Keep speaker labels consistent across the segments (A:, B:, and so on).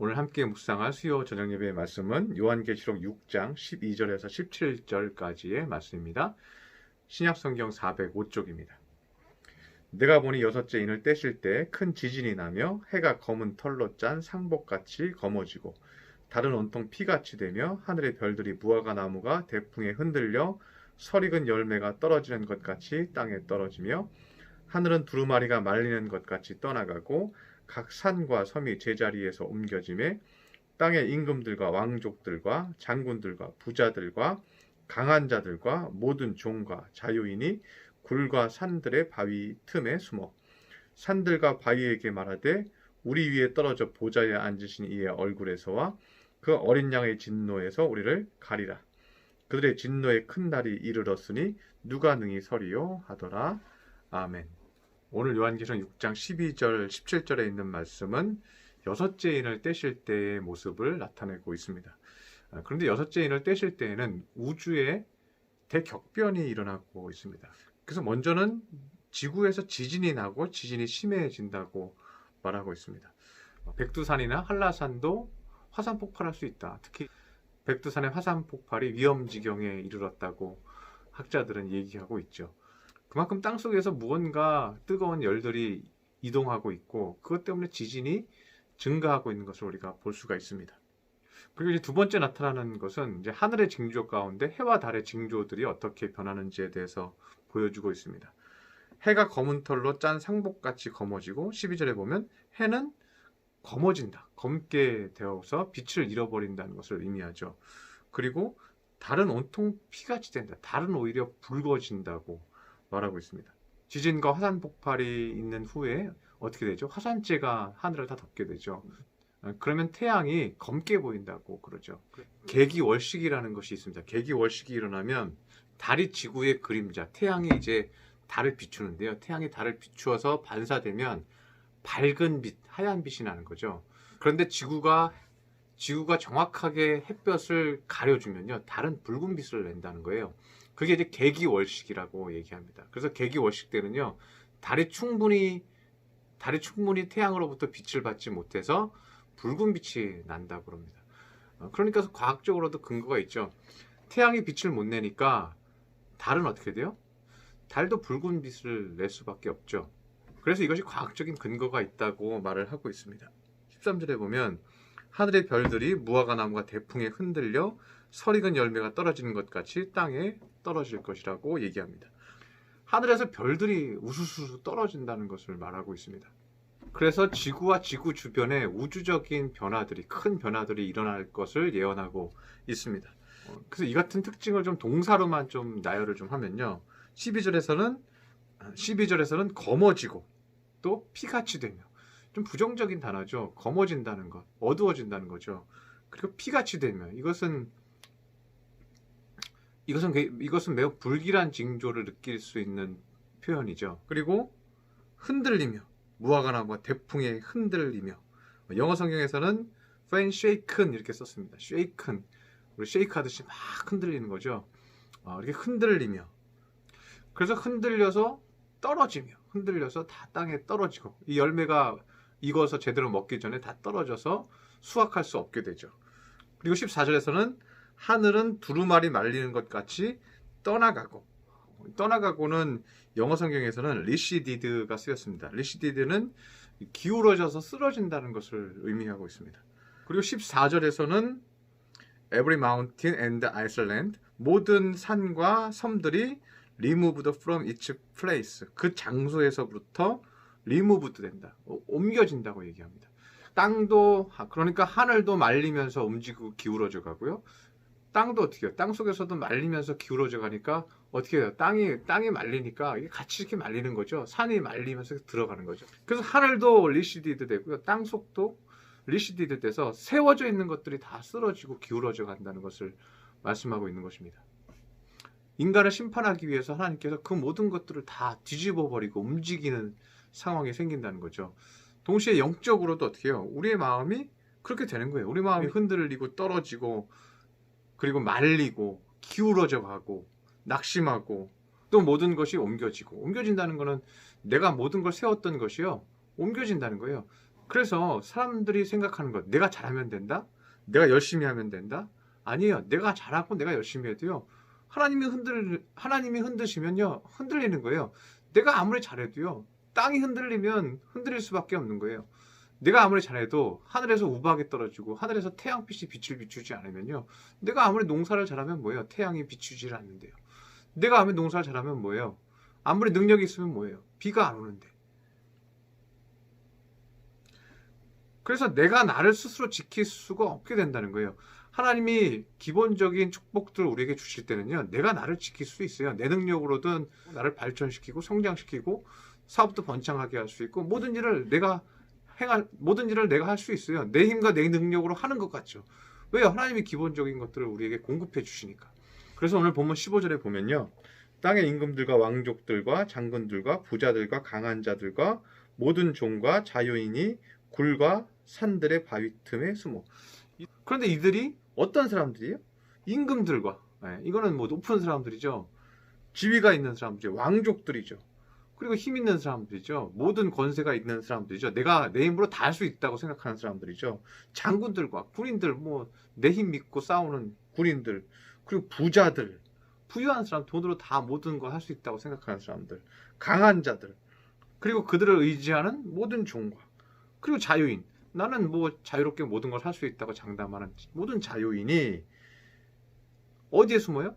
A: 오늘 함께 묵상할 수요 저녁 예배의 말씀은 요한계시록 6장 12절에서 17절까지의 말씀입니다. 신약성경 405쪽입니다. 내가 보니 여섯째 인을 떼실 때 큰 지진이 나며 해가 검은 털로 짠 상복같이 검어지고 달은 온통 피같이 되며 하늘의 별들이 무화과 나무가 대풍에 흔들려 설익은 열매가 떨어지는 것 같이 땅에 떨어지며 하늘은 두루마리가 말리는 것 같이 떠나가고 각 산과 섬이 제자리에서 옮겨지매 땅의 임금들과 왕족들과 장군들과 부자들과 강한 자들과 모든 종과 자유인이 굴과 산들의 바위 틈에 숨어 산들과 바위에게 말하되 우리 위에 떨어져 보좌에 앉으신 이의 얼굴에서와 그 어린 양의 진노에서 우리를 가리라. 그들의 진노의 큰 날이 이르렀으니 누가 능히 서리요 하더라. 아멘. 오늘 요한계시록 6장 12절 17절에 있는 말씀은 여섯째 인을 떼실 때의 모습을 나타내고 있습니다. 그런데 여섯째 인을 떼실 때에는 우주에 대격변이 일어나고 있습니다. 그래서 먼저는 지구에서 지진이 나고 지진이 심해진다고 말하고 있습니다. 백두산이나 한라산도 화산 폭발할 수 있다. 특히 백두산의 화산 폭발이 위험 지경에 이르렀다고 학자들은 얘기하고 있죠. 그만큼 땅속에서 무언가 뜨거운 열들이 이동하고 있고 그것 때문에 지진이 증가하고 있는 것을 우리가 볼 수가 있습니다. 그리고 이제 두 번째 나타나는 것은 이제 하늘의 징조 가운데 해와 달의 징조들이 어떻게 변하는지에 대해서 보여주고 있습니다. 해가 검은 털로 짠 상복같이 검어지고 12절에 보면 해는 검어진다. 검게 되어서 빛을 잃어버린다는 것을 의미하죠. 그리고 달은 온통 피같이 된다. 달은 오히려 붉어진다고 말하고 있습니다. 지진과 화산 폭발이 있는 후에 어떻게 되죠? 화산재가 하늘을 다 덮게 되죠. 그러면 태양이 검게 보인다고 그러죠. 계기월식이라는 것이 있습니다. 계기월식이 일어나면 달이 지구의 그림자, 태양이 이제 달을 비추는데요. 태양이 달을 비추어서 반사되면 밝은 빛, 하얀 빛이 나는 거죠. 그런데 지구가 정확하게 햇볕을 가려주면요, 달은 붉은 빛을 낸다는 거예요. 그게 이제 계기월식이라고 얘기합니다. 그래서 계기월식 때는요, 달이 충분히 태양으로부터 빛을 받지 못해서 붉은 빛이 난다고 합니다. 그러니까 과학적으로도 근거가 있죠. 태양이 빛을 못 내니까 달은 어떻게 돼요? 달도 붉은 빛을 낼 수밖에 없죠. 그래서 이것이 과학적인 근거가 있다고 말을 하고 있습니다. 13절에 보면 하늘의 별들이 무화과 나무가 대풍에 흔들려 설익은 열매가 떨어지는 것 같이 땅에 떨어질 것이라고 얘기합니다. 하늘에서 별들이 우수수 떨어진다는 것을 말하고 있습니다. 그래서 지구와 지구 주변에 우주적인 변화들이, 큰 변화들이 일어날 것을 예언하고 있습니다. 그래서 이 같은 특징을 좀 동사로만 좀 나열을 좀 하면요, 12절에서는 검어지고 또 피같이 되며, 좀 부정적인 단어죠. 검어진다는 것, 어두워진다는 거죠. 그리고 피같이 되며, 이것은 매우 불길한 징조를 느낄 수 있는 표현이죠. 그리고 흔들리며, 무화과 나무가 대풍에 흔들리며, 영어 성경에서는 fan shaken 이렇게 썼습니다. shaken, 우리 쉐이크 하듯이 막 흔들리는 거죠. 이렇게 흔들리며, 그래서 흔들려서 떨어지며, 흔들려서 다 땅에 떨어지고, 이 열매가 익어서 제대로 먹기 전에 다 떨어져서 수확할 수 없게 되죠. 그리고 14절에서는 하늘은 두루마리 말리는 것 같이 떠나가고는 영어 성경에서는 리시디드가 쓰였습니다. 리시디드는 기울어져서 쓰러진다는 것을 의미하고 있습니다. 그리고 14절에서는 Every mountain and island, 모든 산과 섬들이 removed from its place, 그 장소에서부터 removed 된다, 옮겨진다고 얘기합니다. 땅도, 그러니까 하늘도 말리면서 움직이고 기울어져 가고요. 땅도 어떻게 해요? 땅 속에서도 말리면서 기울어져 가니까 어떻게 해요? 땅이 말리니까 이게 같이 이렇게 말리는 거죠. 산이 말리면서 들어가는 거죠. 그래서 하늘도 리시디드 되고요. 땅 속도 리시디드 돼서 세워져 있는 것들이 다 쓰러지고 기울어져 간다는 것을 말씀하고 있는 것입니다. 인간을 심판하기 위해서 하나님께서 그 모든 것들을 다 뒤집어 버리고 움직이는 상황이 생긴다는 거죠. 동시에 영적으로도 어떻게 해요? 우리의 마음이 그렇게 되는 거예요. 우리 마음이 흔들리고 떨어지고, 그리고 말리고 기울어져 가고 낙심하고, 또 모든 것이 옮겨진다는 것은 내가 모든 걸 세웠던 것이요, 옮겨진다는 거예요. 그래서 사람들이 생각하는 것, 내가 잘하면 된다? 내가 열심히 하면 된다? 아니에요. 내가 잘하고 내가 열심히 해도요. 하나님이 흔드시면요. 흔들리는 거예요. 내가 아무리 잘해도요. 땅이 흔들리면 흔들릴 수밖에 없는 거예요. 내가 아무리 잘해도 하늘에서 우박이 떨어지고 하늘에서 태양빛이 빛을 비추지 않으면요. 내가 아무리 농사를 잘하면 뭐예요? 태양이 비추질 않는데요. 내가 아무리 농사를 잘하면 뭐예요? 아무리 능력이 있으면 뭐예요? 비가 안 오는데. 그래서 내가 나를 스스로 지킬 수가 없게 된다는 거예요. 하나님이 기본적인 축복들을 우리에게 주실 때는요. 내가 나를 지킬 수 있어요. 내 능력으로든 나를 발전시키고 성장시키고 사업도 번창하게 할 수 있고 모든 일을 내가 할 수 있어요. 내 힘과 내 능력으로 하는 것 같죠. 왜요? 하나님이 기본적인 것들을 우리에게 공급해 주시니까. 그래서 오늘 본문 15절에 보면요. 땅의 임금들과 왕족들과 장군들과 부자들과 강한 자들과 모든 종과 자유인이 굴과 산들의 바위 틈에 숨어. 그런데 이들이 어떤 사람들이에요? 임금들과, 이거는 뭐 높은 사람들이죠. 지위가 있는 사람들이죠. 왕족들이죠. 그리고 힘 있는 사람들이죠. 모든 권세가 있는 사람들이죠. 내가 내 힘으로 다 할 수 있다고 생각하는 사람들이죠. 장군들과 군인들, 뭐 내 힘 믿고 싸우는 군인들, 그리고 부자들, 부유한 사람, 돈으로 다 모든 걸 할 수 있다고 생각하는 사람들, 강한 자들, 그리고 그들을 의지하는 모든 종과, 그리고 자유인, 나는 뭐 자유롭게 모든 걸 할 수 있다고 장담하는 모든 자유인이 어디에 숨어요?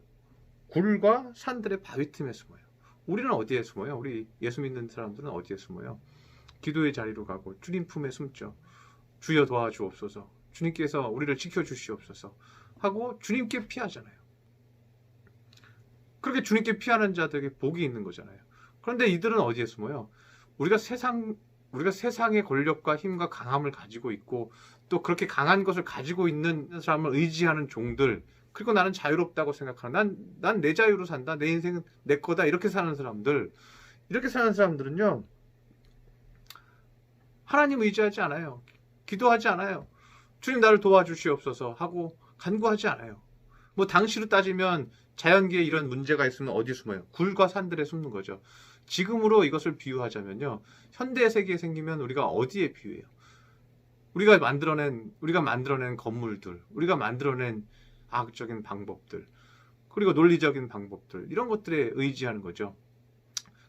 A: 굴과 산들의 바위 틈에 숨어요. 우리는 어디에 숨어요? 우리 예수 믿는 사람들은 어디에 숨어요? 기도의 자리로 가고 주님 품에 숨죠. 주여 도와주옵소서. 주님께서 우리를 지켜주시옵소서 하고 주님께 피하잖아요. 그렇게 주님께 피하는 자들에게 복이 있는 거잖아요. 그런데 이들은 어디에 숨어요? 우리가 세상의 권력과 힘과 강함을 가지고 있고 또 그렇게 강한 것을 가지고 있는 사람을 의지하는 종들, 그리고 나는 자유롭다고 생각하는, 난 내 자유로 산다, 내 인생은 내 거다, 이렇게 사는 사람들은요 하나님 의지하지 않아요. 기도하지 않아요. 주님 나를 도와주시옵소서 하고 간구하지 않아요. 뭐 당시로 따지면 자연계에 이런 문제가 있으면 어디 숨어요? 굴과 산들에 숨는 거죠. 지금으로 이것을 비유하자면요. 현대 세계에 생기면 우리가 어디에 비유해요? 우리가 만들어낸 건물들, 우리가 만들어낸 과학적인 방법들, 그리고 논리적인 방법들, 이런 것들에 의지하는 거죠.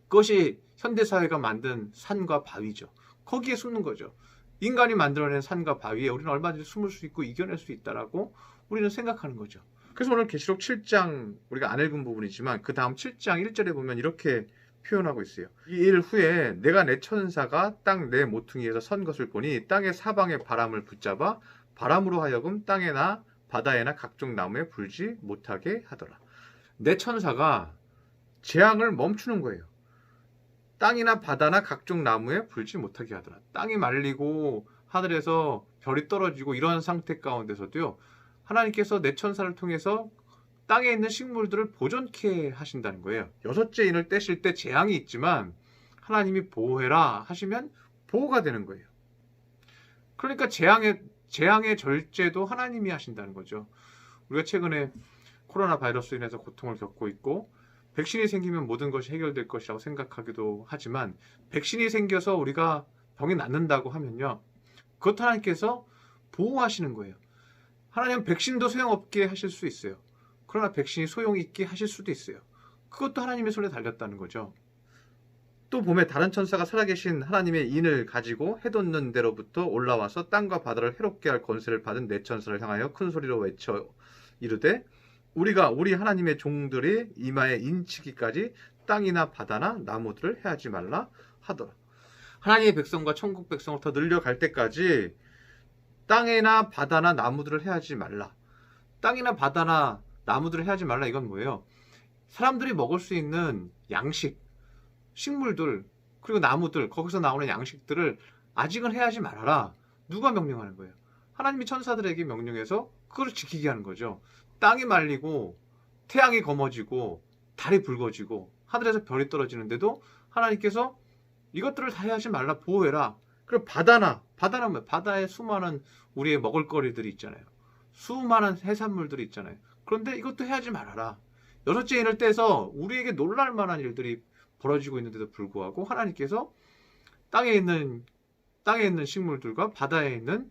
A: 그것이 현대사회가 만든 산과 바위죠. 거기에 숨는 거죠. 인간이 만들어낸 산과 바위에 우리는 얼마든지 숨을 수 있고 이겨낼 수 있다라고 우리는 생각하는 거죠. 그래서 오늘 계시록 7장, 우리가 안 읽은 부분이지만 그 다음 7장 1절에 보면 이렇게 표현하고 있어요. 이 일 후에 내가 내 천사가 땅 내 모퉁이에서 선 것을 보니 땅의 사방의 바람을 붙잡아 바람으로 하여금 땅에나 바다에나 각종 나무에 불지 못하게 하더라. 내 천사가 재앙을 멈추는 거예요. 땅이나 바다나 각종 나무에 불지 못하게 하더라. 땅이 말리고 하늘에서 별이 떨어지고 이런 상태 가운데서도요. 하나님께서 내 천사를 통해서 땅에 있는 식물들을 보존케 하신다는 거예요. 여섯째 인을 떼실 때 재앙이 있지만 하나님이 보호해라 하시면 보호가 되는 거예요. 그러니까 재앙의 절제도 하나님이 하신다는 거죠. 우리가 최근에 코로나 바이러스로 인해서 고통을 겪고 있고 백신이 생기면 모든 것이 해결될 것이라고 생각하기도 하지만 백신이 생겨서 우리가 병이 낫는다고 하면요. 그것 하나님께서 보호하시는 거예요. 하나님은 백신도 소용없게 하실 수 있어요. 그러나 백신이 소용있게 하실 수도 있어요. 그것도 하나님의 손에 달렸다는 거죠. 또 봄에 다른 천사가 살아계신 하나님의 인을 가지고 해돋는 데로부터 올라와서 땅과 바다를 해롭게 할 권세를 받은 내 천사를 향하여 큰 소리로 외쳐 이르되 우리 하나님의 종들이 이마에 인치기까지 땅이나 바다나 나무들을 해하지 말라 하더라. 하나님의 백성과 천국 백성을 더 늘려갈 때까지 땅이나 바다나 나무들을 해하지 말라. 땅이나 바다나 나무들을 해하지 말라. 이건 뭐예요? 사람들이 먹을 수 있는 양식, 식물들, 그리고 나무들, 거기서 나오는 양식들을 아직은 해하지 말아라. 누가 명령하는 거예요? 하나님이 천사들에게 명령해서 그걸 지키게 하는 거죠. 땅이 말리고 태양이 검어지고 달이 붉어지고 하늘에서 별이 떨어지는데도 하나님께서 이것들을 다 해하지 말라, 보호해라. 그리고 바다는 뭐예요? 바다에 수많은 우리의 먹을거리들이 있잖아요. 수많은 해산물들이 있잖아요. 그런데 이것도 해하지 말아라. 여섯째 인을 떼서 우리에게 놀랄 만한 일들이 벌어지고 있는데도 불구하고 하나님께서 땅에 있는 땅에 있는 식물들과 바다에 있는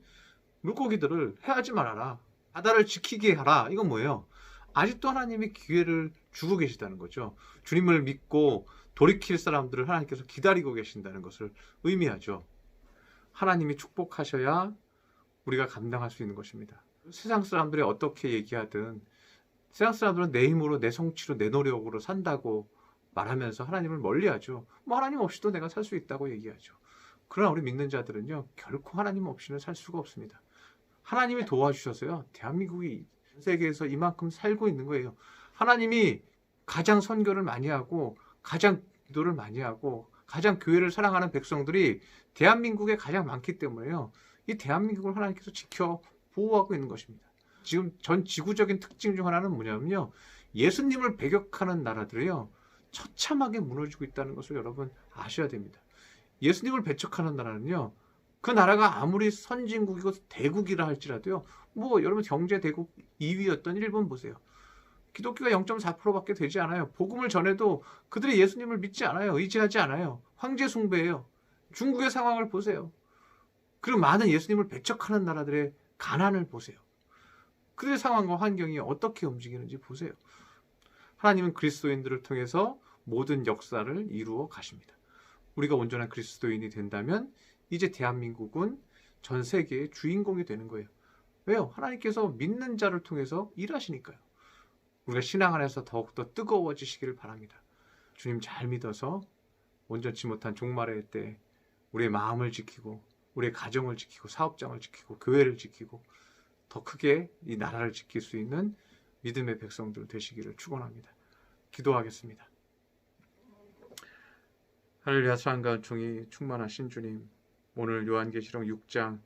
A: 물고기들을 해하지 말아라. 바다를 지키게 하라. 이건 뭐예요? 아직도 하나님이 기회를 주고 계시다는 거죠. 주님을 믿고 돌이킬 사람들을 하나님께서 기다리고 계신다는 것을 의미하죠. 하나님이 축복하셔야 우리가 감당할 수 있는 것입니다. 세상 사람들이 어떻게 얘기하든 세상 사람들은 내 힘으로, 내 성취로, 내 노력으로 산다고 말하면서 하나님을 멀리하죠. 뭐 하나님 없이도 내가 살 수 있다고 얘기하죠. 그러나 우리 믿는 자들은요, 결코 하나님 없이는 살 수가 없습니다. 하나님이 도와주셔서요, 대한민국이 세계에서 이만큼 살고 있는 거예요. 하나님이 가장 선교를 많이 하고 가장 기도를 많이 하고 가장 교회를 사랑하는 백성들이 대한민국에 가장 많기 때문에요. 이 대한민국을 하나님께서 지켜 보호하고 있는 것입니다. 지금 전 지구적인 특징 중 하나는 뭐냐면요, 예수님을 배격하는 나라들이요, 처참하게 무너지고 있다는 것을 여러분 아셔야 됩니다. 예수님을 배척하는 나라는요, 그 나라가 아무리 선진국이고 대국이라 할지라도요, 뭐 여러분 경제 대국 2위였던 일본 보세요. 기독교가 0.4%밖에 되지 않아요. 복음을 전해도 그들이 예수님을 믿지 않아요. 의지하지 않아요. 황제 숭배예요. 중국의 상황을 보세요. 그리고 많은 예수님을 배척하는 나라들의 가난을 보세요. 그들의 상황과 환경이 어떻게 움직이는지 보세요. 하나님은 그리스도인들을 통해서 모든 역사를 이루어 가십니다. 우리가 온전한 그리스도인이 된다면 이제 대한민국은 전 세계의 주인공이 되는 거예요. 왜요? 하나님께서 믿는 자를 통해서 일하시니까요. 우리가 신앙 안에서 더욱더 뜨거워지시기를 바랍니다. 주님 잘 믿어서 온전치 못한 종말의 때 우리의 마음을 지키고 우리의 가정을 지키고 사업장을 지키고 교회를 지키고 더 크게 이 나라를 지킬 수 있는 믿음의 백성들 되시기를 축원합니다. 기도하겠습니다. 할렐루야. 사랑과 은총이 충만하신 주님, 오늘 요한계시록 6장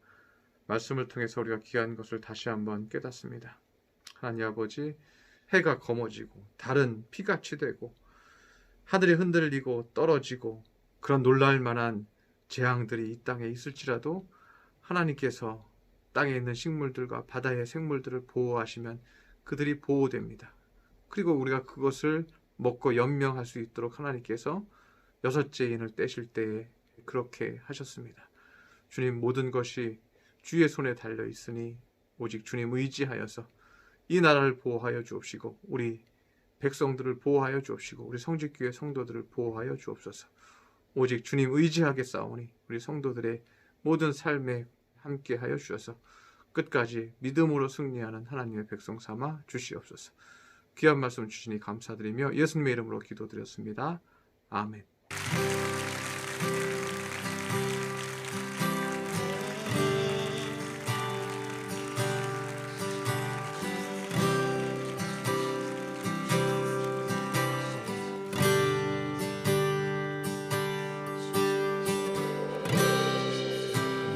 A: 말씀을 통해서 우리가 귀한 것을 다시 한번 깨닫습니다. 하나님 아버지, 해가 검어지고 달은 피같이 되고 하늘이 흔들리고 떨어지고 그런 놀랄 만한 재앙들이 이 땅에 있을지라도 하나님께서 땅에 있는 식물들과 바다의 생물들을 보호하시면 그들이 보호됩니다. 그리고 우리가 그것을 먹고 연명할 수 있도록 하나님께서 여섯째 인을 떼실 때에 그렇게 하셨습니다. 주님, 모든 것이 주의 손에 달려 있으니 오직 주님 의지하여서 이 나라를 보호하여 주옵시고 우리 백성들을 보호하여 주옵시고 우리 성직교회 성도들을 보호하여 주옵소서. 오직 주님 의지하게 싸우니 우리 성도들의 모든 삶에 함께하여 주셔서 끝까지 믿음으로 승리하는 하나님의 백성 삼아 주시옵소서. 귀한 말씀 주시니 감사드리며 예수님의 이름으로 기도드렸습니다. 아멘.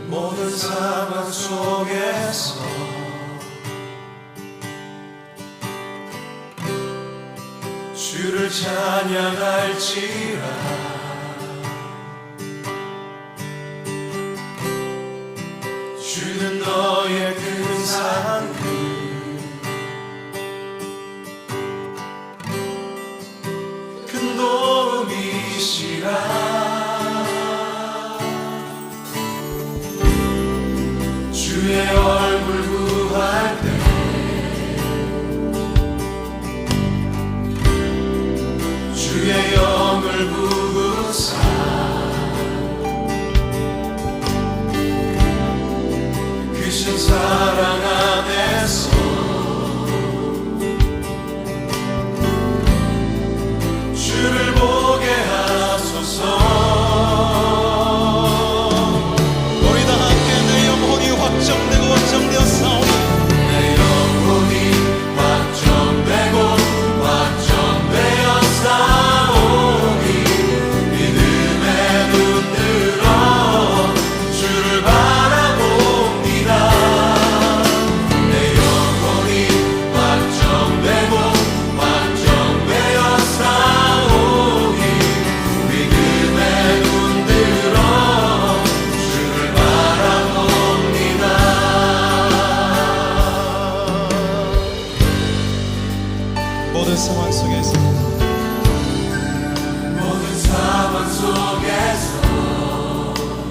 B: 모든 상황 속에서 주를 찬양할지라